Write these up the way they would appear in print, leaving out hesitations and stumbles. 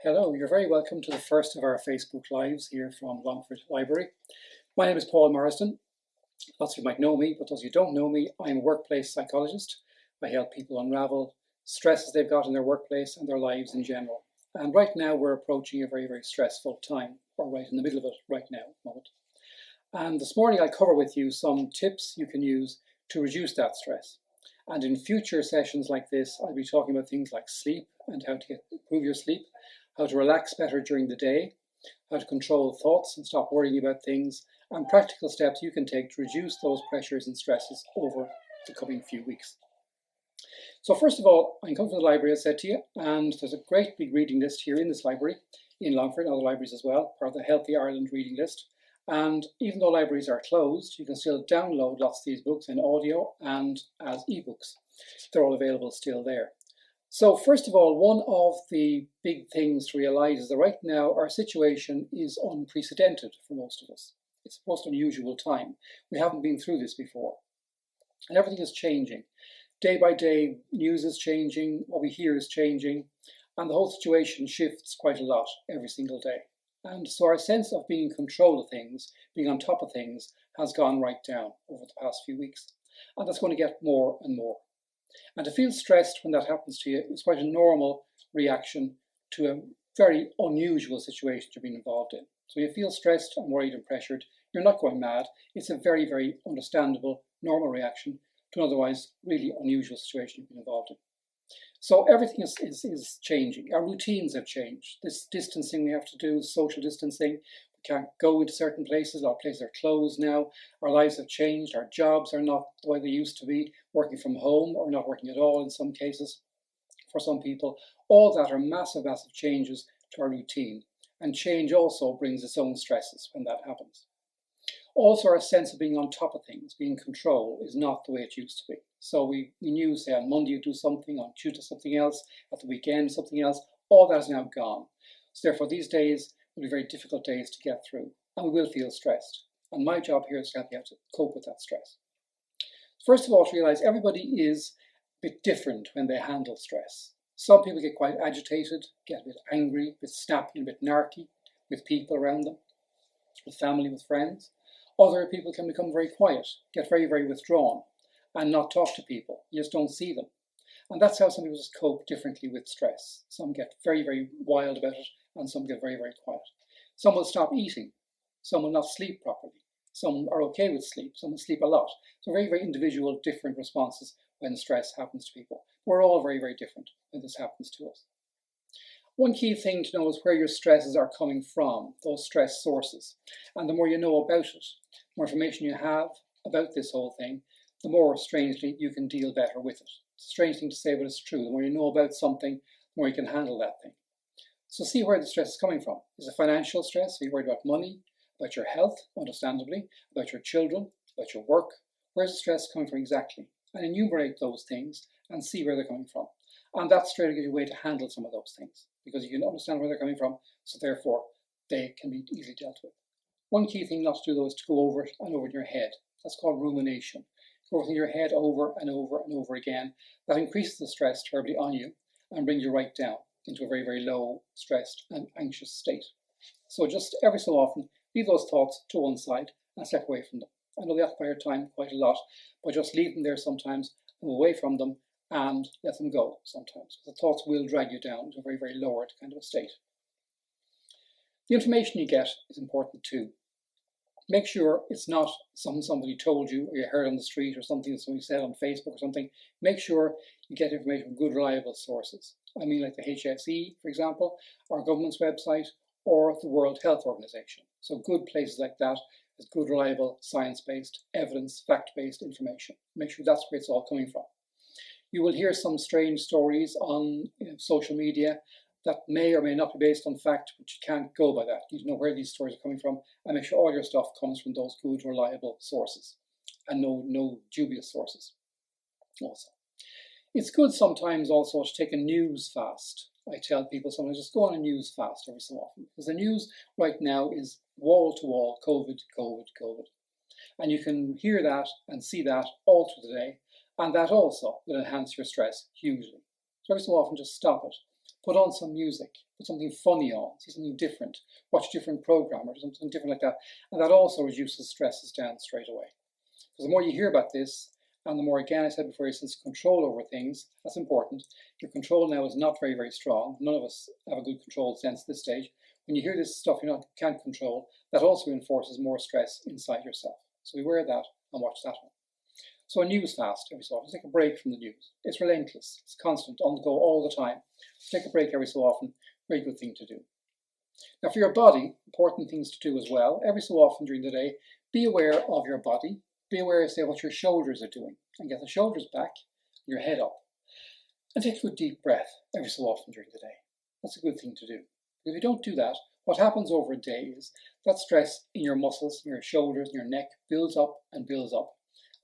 Hello, you're very welcome to the first of our Facebook Lives here from Longford Library. My name is Paul Marsden. Lots of you might know me, but those who don't know me, I'm a workplace psychologist. I help people unravel stresses they've got in their workplace and their lives in general. And right now we're approaching a very, very stressful time, or right in the middle of it right now at the moment. And this morning I'll cover with you some tips you can use to reduce that stress. And in future sessions like this, I'll be talking about things like sleep and how to improve your sleep, how to relax better during the day, how to control thoughts and stop worrying about things, and practical steps you can take to reduce those pressures and stresses over the coming few weeks. So first of all, I'm coming from the library, as I said to you, and there's a great big reading list here in this library, in Longford and other libraries as well, part of the Healthy Ireland reading list. And even though libraries are closed, you can still download lots of these books in audio and as ebooks. They're all available still there. So first of all, one of the big things to realise is that right now our situation is unprecedented for most of us. It's a most unusual time. We haven't been through this before. And everything is changing. Day by day, news is changing, what we hear is changing, and the whole situation shifts quite a lot every single day. And so our sense of being in control of things, being on top of things, has gone right down over the past few weeks. And that's going to get more and more. And to feel stressed when that happens to you is quite a normal reaction to a very unusual situation you've been involved in. So you feel stressed and worried and pressured. You're not going mad. It's a very, very understandable, normal reaction to an otherwise really unusual situation you've been involved in. So everything is changing. Our routines have changed. This distancing we have to do, social distancing. We can't go into certain places. Our places are closed now. Our lives have changed. Our jobs are not the way they used to be. Working from home or not working at all in some cases for some people. All that are massive, massive changes to our routine. And change also brings its own stresses when that happens. Also, our sense of being on top of things, being in control, is not the way it used to be. So we knew, say, on Monday you do something, on Tuesday something else, at the weekend something else. All that is now gone. So therefore, these days will be very difficult days to get through, and we will feel stressed. And my job here is to help you to cope with that stress. First of all, to realise everybody is a bit different when they handle stress. Some people get quite agitated, get a bit angry, a bit snappy, a bit narky with people around them, with family, with friends. Other people can become very quiet, get very, very withdrawn, and not talk to people. You just don't see them. And that's how some people just cope differently with stress. Some get very, very wild about it, and some get very, very quiet. Some will stop eating. Some will not sleep properly. Some are okay with sleep. Some will sleep a lot. So very, very individual, different responses when stress happens to people. We're all very, very different when this happens to us. One key thing to know is where your stresses are coming from, those stress sources. And the more you know about it, the more information you have about this whole thing, the more, strangely, you can deal better with it. It's a strange thing to say, but it's true. The more you know about something, the more you can handle that thing. So see where the stress is coming from. Is it financial stress? Are you worried about money, about your health, understandably, about your children, about your work? Where's the stress coming from exactly? And enumerate those things and see where they're coming from. And that's straight away a way to handle some of those things, because you can understand where they're coming from, so therefore they can be easily dealt with. One key thing not to do though is to go over it and over in your head. That's called rumination. Go over in your head over and over and over again. That increases the stress terribly on you and brings you right down into a very, very low, stressed and anxious state. So just every so often, leave those thoughts to one side and step away from them. I know they occupy your time quite a lot, but just leave them there sometimes, move away from them, and let them go sometimes. The thoughts will drag you down to a very, very lowered kind of a state. The information you get is important too. Make sure it's not something somebody told you or you heard on the street or something that somebody said on Facebook or something. Make sure you get information from good, reliable sources. I mean like the HSE, for example, our government's website, or the World Health Organization. So good places like that with good, reliable, science-based, evidence, fact-based information. Make sure that's where it's all coming from. You will hear some strange stories on social media that may or may not be based on fact, but you can't go by that. You need to know where these stories are coming from and make sure all your stuff comes from those good, reliable sources and no dubious sources also. It's good sometimes also to take a news fast. I tell people sometimes just go on a news fast every so often, because the news right now is wall to wall, COVID, COVID, COVID. And you can hear that and see that all through the day. And that also will enhance your stress hugely. So every so often just stop it, Put on some music, put something funny on, see something different, watch a different program or something different like that. And that also reduces stresses down straight away. Because the more you hear about this, and the more, again, I said before, your sense of control over things, that's important. Your control now is not very, very strong. None of us have a good control sense at this stage. When you hear this stuff can't control, that also enforces more stress inside yourself. So beware of that and watch that one. So a news fast every so often. Take a break from the news. It's relentless. It's constant, on the go all the time. So take a break every so often. Very good thing to do. Now for your body, important things to do as well. Every so often during the day, be aware of your body. Be aware of, say, what your shoulders are doing. And get the shoulders back, your head up. And take a good deep breath every so often during the day. That's a good thing to do. If you don't do that, what happens over a day is that stress in your muscles, in your shoulders, in your neck builds up and builds up.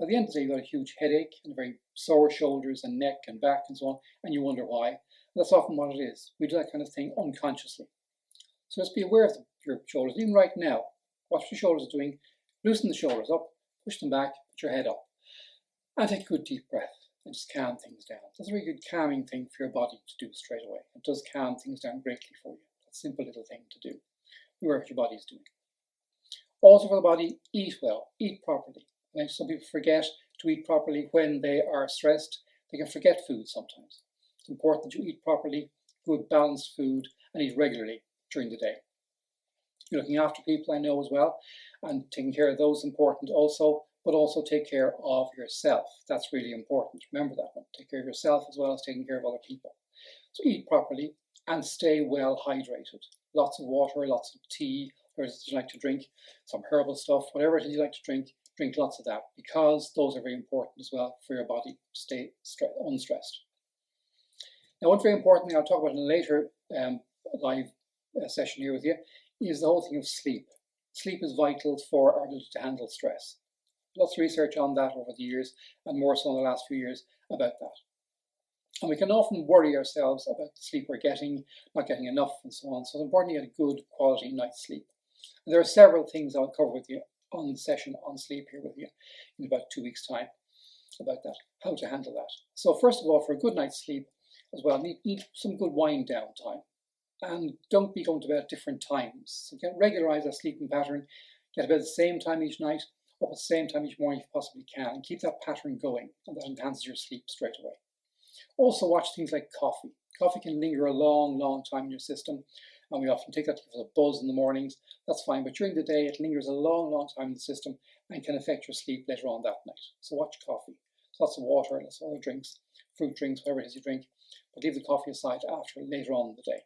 At the end of the day, you've got a huge headache and very sore shoulders and neck and back and so on, and you wonder why. And that's often what it is. We do that kind of thing unconsciously. So just be aware of your shoulders. Even right now, watch what your shoulders are doing. Loosen the shoulders up, push them back, put your head up. And take a good deep breath and just calm things down. That's a very good calming thing for your body to do straight away. It does calm things down greatly for you. That's a simple little thing to do. Be aware of what your body is doing. Also for the body, eat well, eat properly. And some people forget to eat properly when they are stressed. They can forget food sometimes. It's important that you eat properly, good balanced food, and eat regularly during the day. You're looking after people, I know, as well, and taking care of those important also, but also take care of yourself. That's really important. Remember that one. Take care of yourself as well as taking care of other people. So eat properly and stay well hydrated. Lots of water, lots of tea, whatever it is you like to drink, some herbal stuff, whatever it is you like to drink lots of that, because those are very important as well for your body to stay unstressed. Now, one very important thing I'll talk about in a later live session here with you is the whole thing of sleep. Sleep is vital for our ability to handle stress. Lots of research on that over the years, and more so in the last few years about that. And we can often worry ourselves about the sleep we're getting, not getting enough and so on. So it's important to get a good quality night's sleep. And there are several things I'll cover with you on the session on sleep here with you in about 2 weeks' time about that, how to handle that. So first of all, for a good night's sleep as well, need some good wind down time. And don't be going to bed at different times. So regularize that sleeping pattern. Get to bed at the same time each night, up at the same time each morning if you possibly can. And keep that pattern going, and that enhances your sleep straight away. Also watch things like coffee. Coffee can linger a long, long time in your system, and we often take that for a buzz in the mornings. That's fine, but during the day it lingers a long, long time in the system and can affect your sleep later on that night. So watch coffee. So lots of water, lots of other drinks, fruit drinks, whatever it is you drink, but leave the coffee aside later on in the day.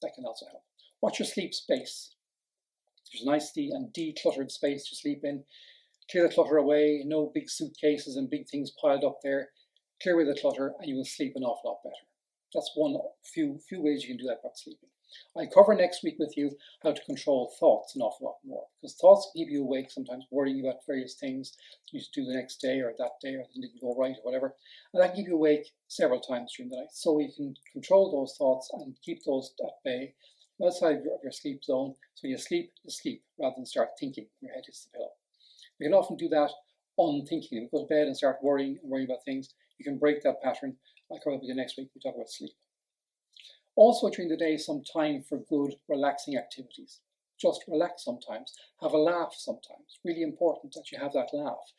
That can also help. Watch your sleep space. There's a nice and decluttered space to sleep in. Clear the clutter away, no big suitcases and big things piled up there. Clear away the clutter and you will sleep an awful lot better. That's one few ways you can do that about sleeping. I'll cover next week with you how to control thoughts an awful lot more, because thoughts keep you awake sometimes, worrying about various things you should do the next day or that day, or they didn't go right or whatever, and that can keep you awake several times during the night. So you can control those thoughts and keep those at bay outside of your sleep zone. So you sleep rather than start thinking. Your head hits the pillow. You can often do that unthinkingly. You go to bed and start worrying about things. You can break that pattern. I'll cover it with you next week. We talk about sleep. Also during the day, some time for good relaxing activities. Just relax sometimes. Have a laugh sometimes. Really important that you have that laugh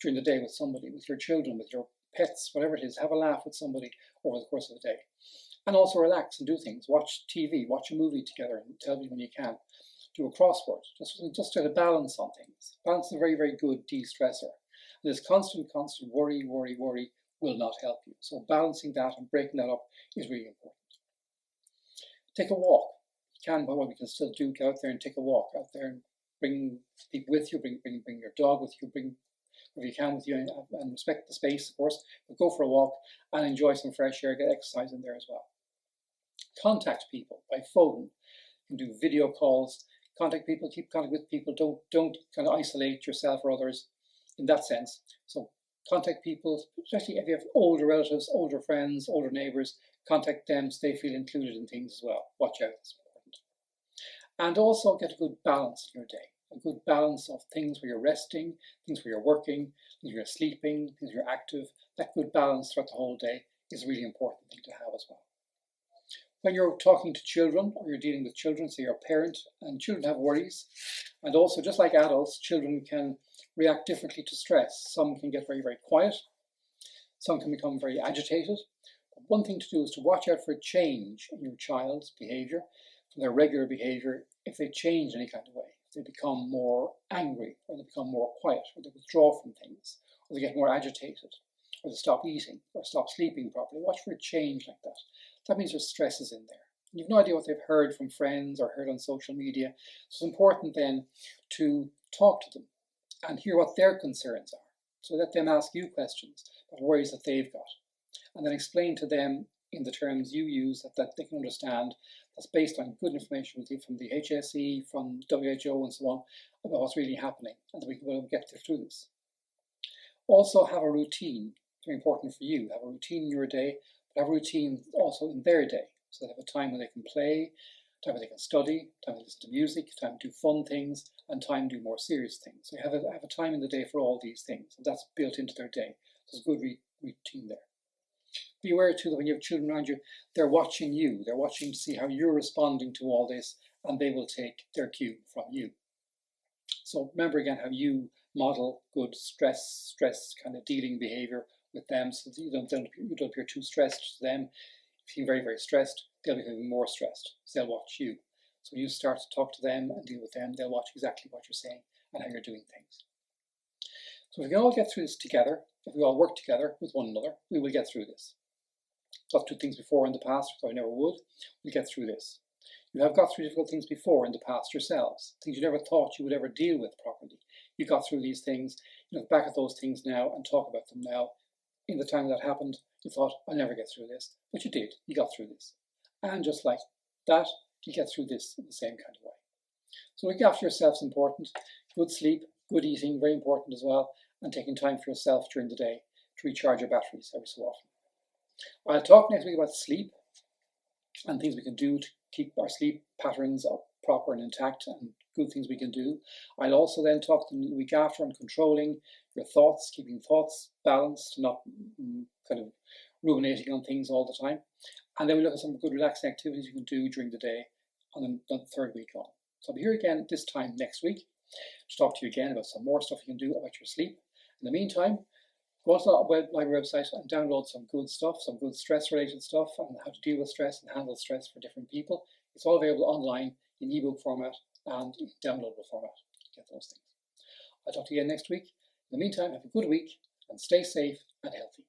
during the day with somebody, with your children, with your pets, whatever it is. Have a laugh with somebody over the course of the day. And also relax and do things. Watch TV, watch a movie together and tell me when you can. Do a crossword. Just try to balance on things. Balance is a very, very good de-stressor. And this constant worry will not help you. So balancing that and breaking that up is really important. Take a walk. You can, but what we can still do, get out there and take a walk out there and bring people with you, bring your dog with you, bring whatever you can with you, and respect the space, of course, but go for a walk and enjoy some fresh air, get exercise in there as well. Contact people by phone. You can do video calls, contact people, keep contact with people, don't kind of isolate yourself or others in that sense. So contact people, especially if you have older relatives, older friends, older neighbours, contact them so they feel included in things as well. Watch out, it's important. And also get a good balance in your day. A good balance of things where you're resting, things where you're working, things where you're sleeping, things where you're active. That good balance throughout the whole day is a really important thing to have as well. When you're talking to children or you're dealing with children, so you're a parent and children have worries, and also just like adults, children can react differently to stress. Some can get very, very quiet. Some can become very agitated. But one thing to do is to watch out for a change in your child's behaviour from their regular behaviour if they change in any kind of way. If they become more angry, or they become more quiet, or they withdraw from things, or they get more agitated, or they stop eating, or stop sleeping properly. Watch for a change like that. That means there's stresses in there. You've no idea what they've heard from friends or heard on social media. So it's important then to talk to them and hear what their concerns are. So let them ask you questions about worries that they've got. And then explain to them in the terms you use that they can understand, that's based on good information from the HSE, from WHO and so on, about what's really happening, and that we will get through this. Also have a routine. It's very important for you. Have a routine in your day, but have a routine also in their day. So they have a time when they can play, time when they can study, time to listen to music, time to do fun things, and time to do more serious things. So you have a time in the day for all these things, and that's built into their day. There's a good routine there. Be aware too that when you have children around you, they're watching you. They're watching to see how you're responding to all this, and they will take their cue from you. So remember again how you model good stress kind of dealing behaviour with them, so that you don't appear too stressed to them. If you're very, very stressed, they'll be feeling more stressed, so they'll watch you. So when you start to talk to them and deal with them, they'll watch exactly what you're saying and how you're doing things. So if we can all get through this together, if we all work together with one another, we will get through this. Got through things before in the past, so I never would. We'll get through this. You have got through difficult things before in the past yourselves, things you never thought you would ever deal with properly. You got through these things. You look back at those things now and talk about them now. In the time that happened, you thought, I'll never get through this. But you did. You got through this. And just like that, you get through this in the same kind of way. So looking after yourself is important. Good sleep, good eating, very important as well. And taking time for yourself during the day to recharge your batteries every so often. I'll talk next week about sleep and things we can do to keep our sleep patterns up proper and intact, and good things we can do. I'll also then talk the week after on controlling your thoughts, keeping thoughts balanced, not kind of ruminating on things all the time. And then we look at some good relaxing activities you can do during the day on the third week on. So I'll be here again this time next week to talk to you again about some more stuff you can do about your sleep. In the meantime, go onto the library website and download some good stuff, some good stress-related stuff, and how to deal with stress and handle stress for different people. It's all available online in ebook format and in downloadable format. Get those things. I'll talk to you again next week. In the meantime, have a good week and stay safe and healthy.